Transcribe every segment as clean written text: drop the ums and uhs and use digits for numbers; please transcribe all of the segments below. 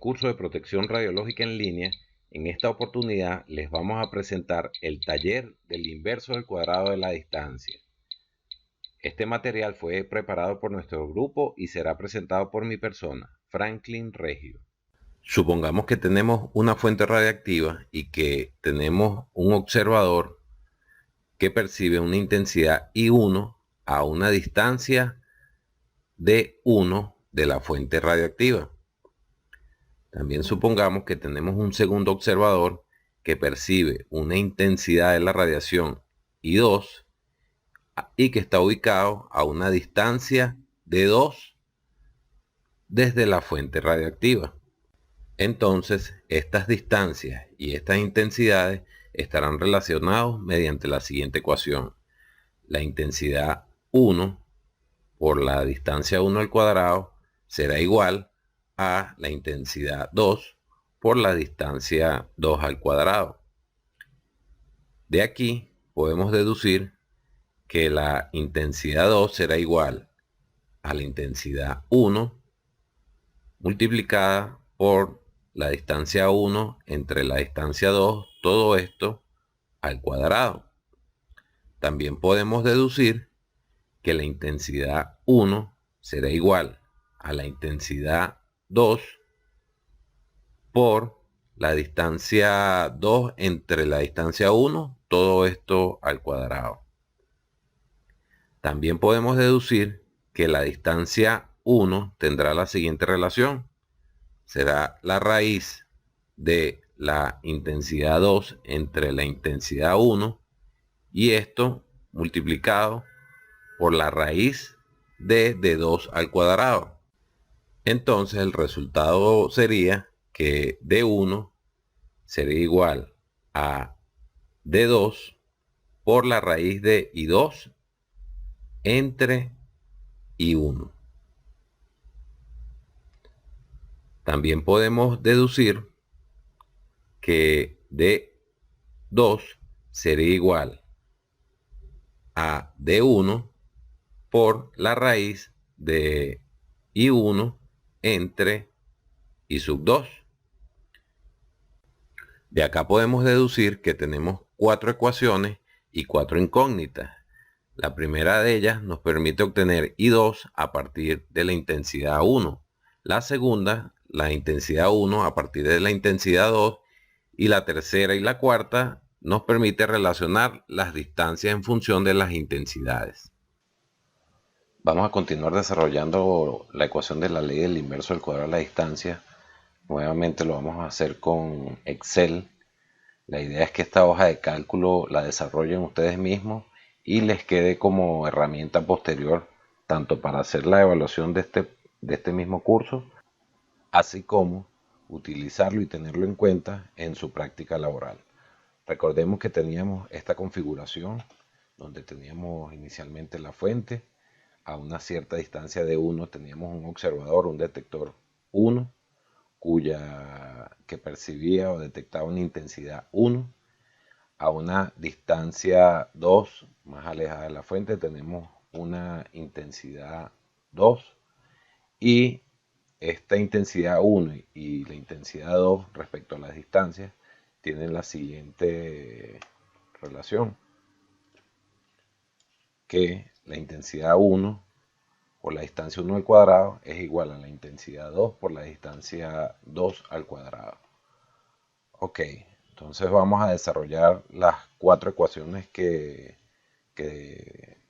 curso de protección radiológica en línea. En esta oportunidad les vamos a presentar el taller del inverso del cuadrado de la distancia. Este material fue preparado por nuestro grupo y será presentado por mi persona, Franklin Regio. Supongamos que tenemos una fuente radiactiva y que tenemos un observador que percibe una intensidad I1 a una distancia de 1 de la fuente radiactiva. También supongamos que tenemos un segundo observador que percibe una intensidad de la radiación I2 y que está ubicado a una distancia de 2 desde la fuente radiactiva. Entonces, estas distancias y estas intensidades estarán relacionados mediante la siguiente ecuación. La intensidad 1 por la distancia 1 al cuadrado será igual a la intensidad 2 por la distancia 2 al cuadrado. De aquí podemos deducir que la intensidad 2 será igual a la intensidad 1 multiplicada por la distancia 1 entre la distancia 2, todo esto al cuadrado. También podemos deducir que la intensidad 1 será igual a la intensidad 2 por la distancia 2 entre la distancia 1, todo esto al cuadrado. También podemos deducir que la distancia 1 tendrá la siguiente relación. Será la raíz de la intensidad 2 entre la intensidad 1 y esto multiplicado por la raíz de 2 al cuadrado. Entonces el resultado sería que D1 sería igual a D2 por la raíz de I2 entre I1. También podemos deducir que D2 sería igual a D1 por la raíz de I1 entre I sub 2. De acá podemos deducir que tenemos 4 ecuaciones y 4 incógnitas. La primera de ellas nos permite obtener I2 a partir de la intensidad 1. La segunda, la intensidad 1 a partir de la intensidad 2. Y la tercera y la cuarta nos permite relacionar las distancias en función de las intensidades. Vamos a continuar desarrollando la ecuación de la ley del inverso del cuadrado de la distancia. Nuevamente lo vamos a hacer con Excel. La idea es que esta hoja de cálculo la desarrollen ustedes mismos y les quede como herramienta posterior, tanto para hacer la evaluación de este mismo curso, así como utilizarlo y tenerlo en cuenta en su práctica laboral. Recordemos que teníamos esta configuración donde teníamos inicialmente la fuente. A una cierta distancia de 1 teníamos un observador, un detector 1, que percibía o detectaba una intensidad 1. A una distancia 2, más alejada de la fuente, tenemos una intensidad 2. Y esta intensidad 1 y la intensidad 2 respecto a las distancias tienen la siguiente relación, que la intensidad 1 por la distancia 1 al cuadrado es igual a la intensidad 2 por la distancia 2 al cuadrado. Ok, entonces vamos a desarrollar las 4 ecuaciones que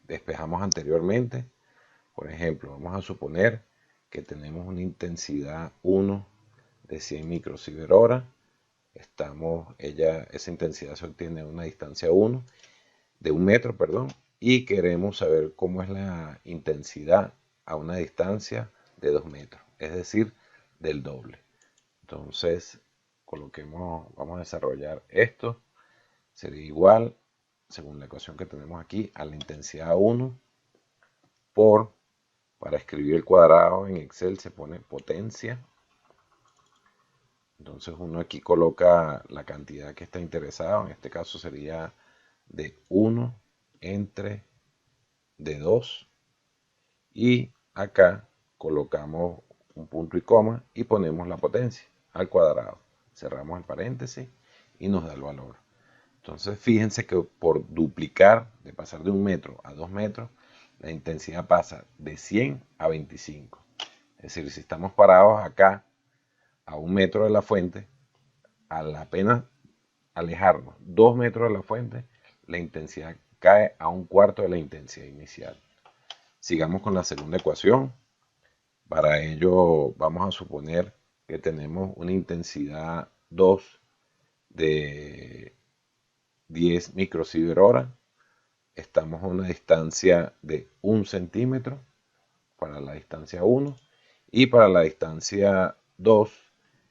despejamos anteriormente. Por ejemplo, vamos a suponer que tenemos una intensidad 1 de 100 microsievert hora. Esa intensidad se obtiene a una distancia 1 de 1 metro, perdón, y queremos saber cómo es la intensidad a una distancia de 2 metros, es decir, del doble. Entonces, vamos a desarrollar esto. Sería igual, según la ecuación que tenemos aquí, a la intensidad 1 para escribir el cuadrado en Excel se pone potencia. Entonces uno aquí coloca la cantidad que está interesado, en este caso sería de 1 entre de 2, y acá colocamos un punto y coma y ponemos la potencia. al cuadrado. Cerramos el paréntesis y nos da el valor. Entonces fíjense que por duplicar, de pasar de 1 metro a 2 metros, la intensidad pasa de 100 a 25. Es decir, si estamos parados acá a 1 metro de la fuente, al apenas alejarnos 2 metros de la fuente, la intensidad cae a 1/4 de la intensidad inicial. Sigamos con la segunda ecuación. Para ello vamos a suponer que tenemos una intensidad 2 de 10 microsievert hora. Estamos a una distancia de 1 centímetro para la distancia 1 y para la distancia 2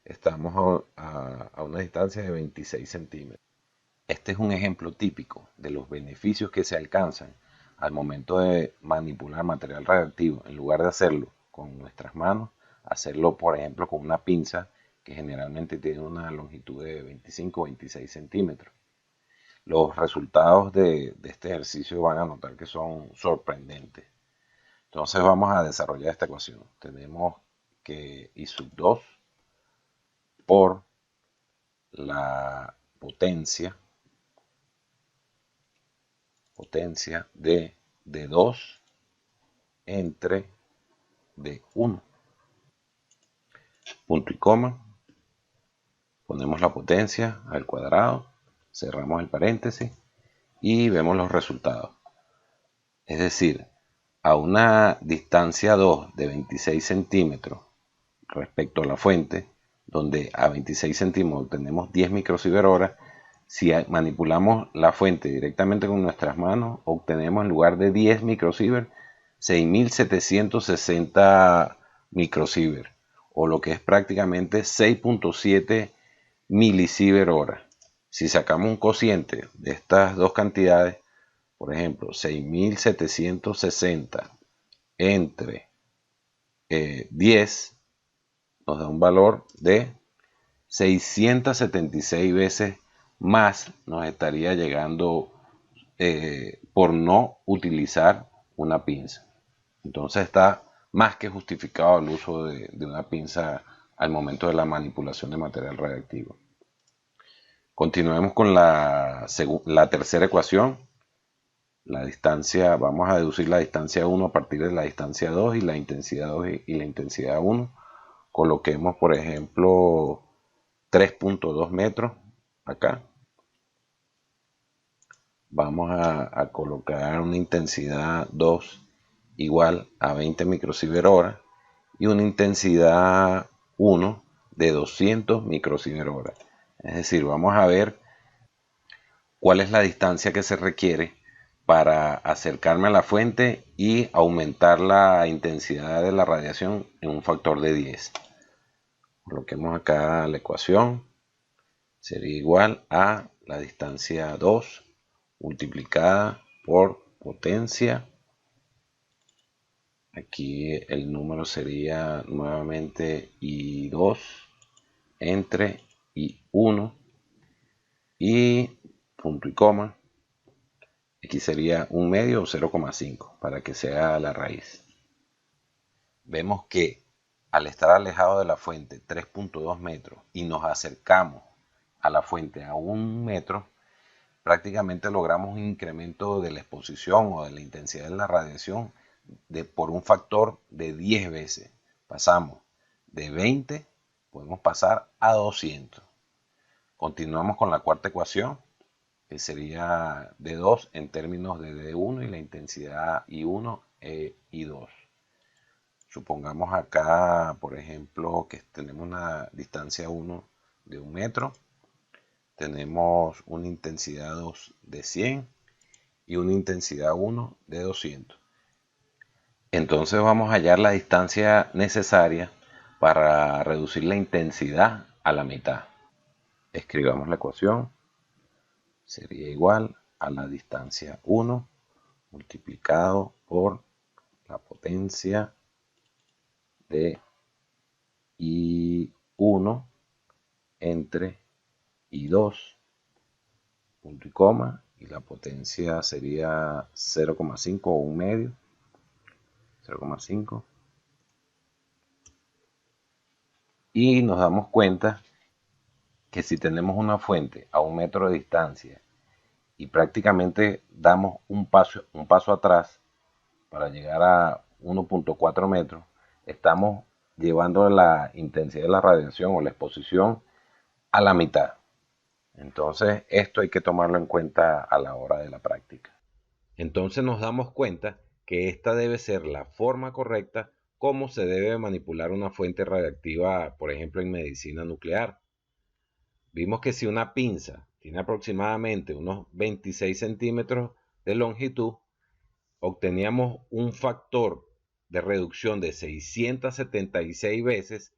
estamos a una distancia de 26 centímetros. Este es un ejemplo típico de los beneficios que se alcanzan al momento de manipular material radiactivo. En lugar de hacerlo con nuestras manos, hacerlo por ejemplo con una pinza que generalmente tiene una longitud de 25 o 26 centímetros. Los resultados de este ejercicio van a notar que son sorprendentes. Entonces vamos a desarrollar esta ecuación. Tenemos que I sub 2 por la potencia de D2 entre D1. Punto y coma. Ponemos la potencia al cuadrado. Cerramos el paréntesis y vemos los resultados. Es decir, a una distancia 2 de 26 centímetros respecto a la fuente, donde a 26 centímetros tenemos 10 microsievert hora, si manipulamos la fuente directamente con nuestras manos, obtenemos en lugar de 10 microsievert, 6.760 microsievert, o lo que es prácticamente 6.7 milisievert hora. Si sacamos un cociente de estas dos cantidades, por ejemplo, 6.760 entre 10 nos da un valor de 676 veces más nos estaría llegando por no utilizar una pinza. Entonces está más que justificado el uso de una pinza al momento de la manipulación de material radiactivo. Continuemos con la tercera ecuación. La distancia, vamos a deducir la distancia 1 a partir de la distancia 2 y la intensidad 2 y la intensidad 1. Coloquemos, por ejemplo, 3.2 metros acá. Vamos a colocar una intensidad 2 igual a 20 microsievert hora y una intensidad 1 de 200 microsievert hora. Es decir, vamos a ver cuál es la distancia que se requiere para acercarme a la fuente y aumentar la intensidad de la radiación en un factor de 10. Coloquemos acá la ecuación. Sería igual a la distancia 2 multiplicada por potencia. Aquí el número sería nuevamente I2 entre I1 y punto y coma. Aquí sería 1 medio o 0,5 para que sea la raíz. Vemos que al estar alejado de la fuente 3.2 metros y nos acercamos a la fuente a 1 metro, prácticamente logramos un incremento de la exposición o de la intensidad de la radiación por un factor de 10 veces. Pasamos de 20, podemos pasar a 200. Continuamos con la cuarta ecuación, que sería D2 en términos de D1 y la intensidad I1 e I2. Supongamos acá, por ejemplo, que tenemos una distancia 1 de 1 metro. Tenemos una intensidad 2 de 100 y una intensidad 1 de 200. Entonces vamos a hallar la distancia necesaria para reducir la intensidad a la mitad. Escribamos la ecuación. Sería igual a la distancia 1 multiplicado por la potencia de I1 entre I2, punto y coma, y la potencia sería 0,5 o 1 medio, 0,5. y nos damos cuenta que si tenemos una fuente a 1 metro de distancia y prácticamente damos un paso atrás para llegar a 1,4 metros, estamos llevando la intensidad de la radiación o la exposición a la mitad. Entonces, esto hay que tomarlo en cuenta a la hora de la práctica. Entonces nos damos cuenta que esta debe ser la forma correcta como se debe manipular una fuente radiactiva, por ejemplo, en medicina nuclear. Vimos que si una pinza tiene aproximadamente unos 26 centímetros de longitud, obteníamos un factor de reducción de 676 veces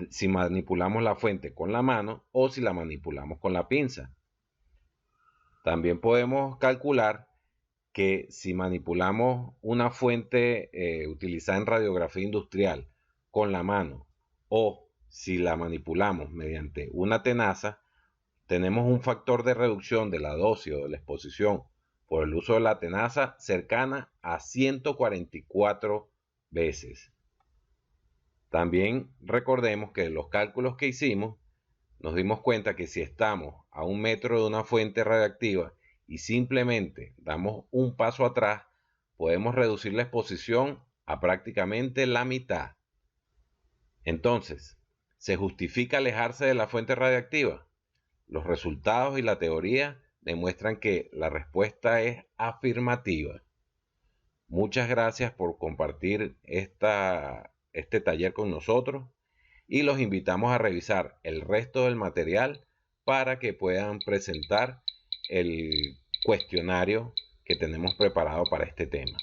si manipulamos la fuente con la mano o si la manipulamos con la pinza. También podemos calcular que si manipulamos una fuente utilizada en radiografía industrial con la mano o si la manipulamos mediante una tenaza, tenemos un factor de reducción de la dosis o de la exposición por el uso de la tenaza cercana a 144 veces. También recordemos que de los cálculos que hicimos, nos dimos cuenta que si estamos a 1 metro de una fuente radiactiva y simplemente damos un paso atrás, podemos reducir la exposición a prácticamente la mitad. Entonces, ¿se justifica alejarse de la fuente radiactiva? Los resultados y la teoría demuestran que la respuesta es afirmativa. Muchas gracias por compartir este taller con nosotros y los invitamos a revisar el resto del material para que puedan presentar el cuestionario que tenemos preparado para este tema.